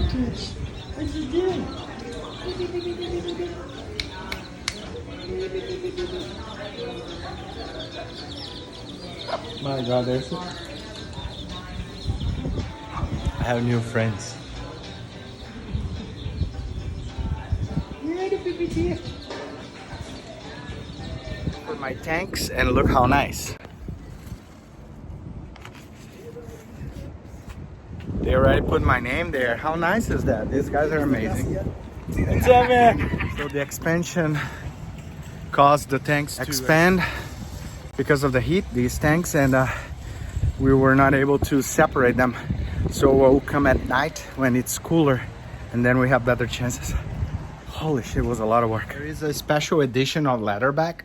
Crux. What's it doing? My God, there's it. I have new friends. For my tanks, and look how nice. They already put my name there. How nice is that? These guys are amazing. What's up, man? So the expansion caused the tanks to expand because of the heat, these tanks, and we were not able to separate them. So we'll come at night when it's cooler, and then we have better chances. Holy shit, it was a lot of work. There is a special edition of Leatherback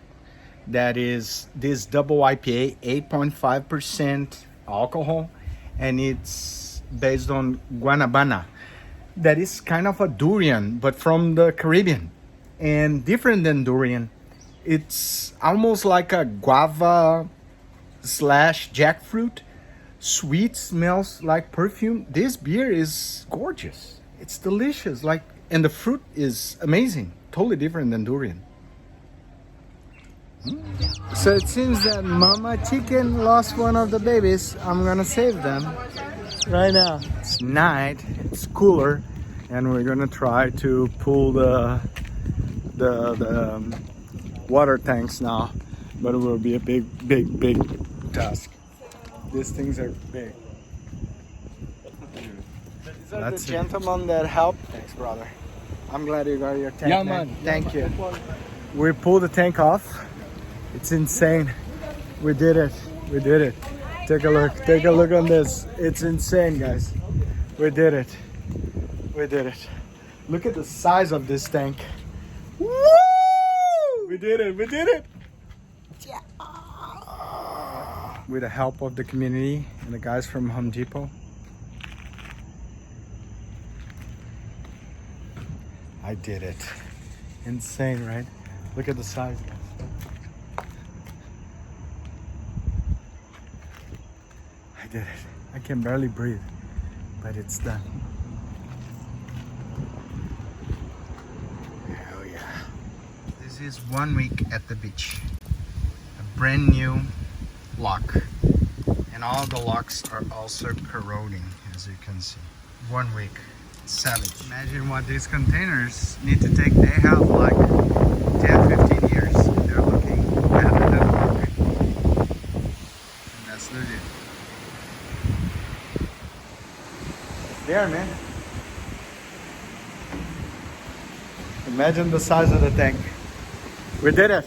that is this double IPA, 8.5% alcohol, and it's based on guanabana. That is kind of a durian, but from the Caribbean, and different than durian. It's almost like a guava slash jackfruit. Sweet, smells like perfume. This beer is gorgeous. It's delicious. And the fruit is amazing. Totally different than durian. So it seems that Mama Chicken lost one of the babies. I'm gonna save them right now. It's night. It's cooler, and we're gonna try to pull the water tanks now, but it will be a big task. These things are big. These are the gentlemen that helped. Thanks, brother. I'm glad you got your tank. Yeah, man. Thank you. We pulled the tank off. It's insane. We did it. We did it. Take a look. Take a look on this. It's insane, guys. We did it. We did it. Look at the size of this tank. Woo! We did it. We did it. Yeah. With the help of the community and the guys from Home Depot. I did it. Insane, right? Look at the size, guys. I did it. I can barely breathe, but it's done. Hell yeah. This is 1 week at the beach. A brand new lock, and all the locks are also corroding, as you can see. 1 week. It's savage. Imagine what these containers need to take. They have like 10-15 years. They're looking better than a book. And that's legit. There, man. Imagine the size of the tank. We did it.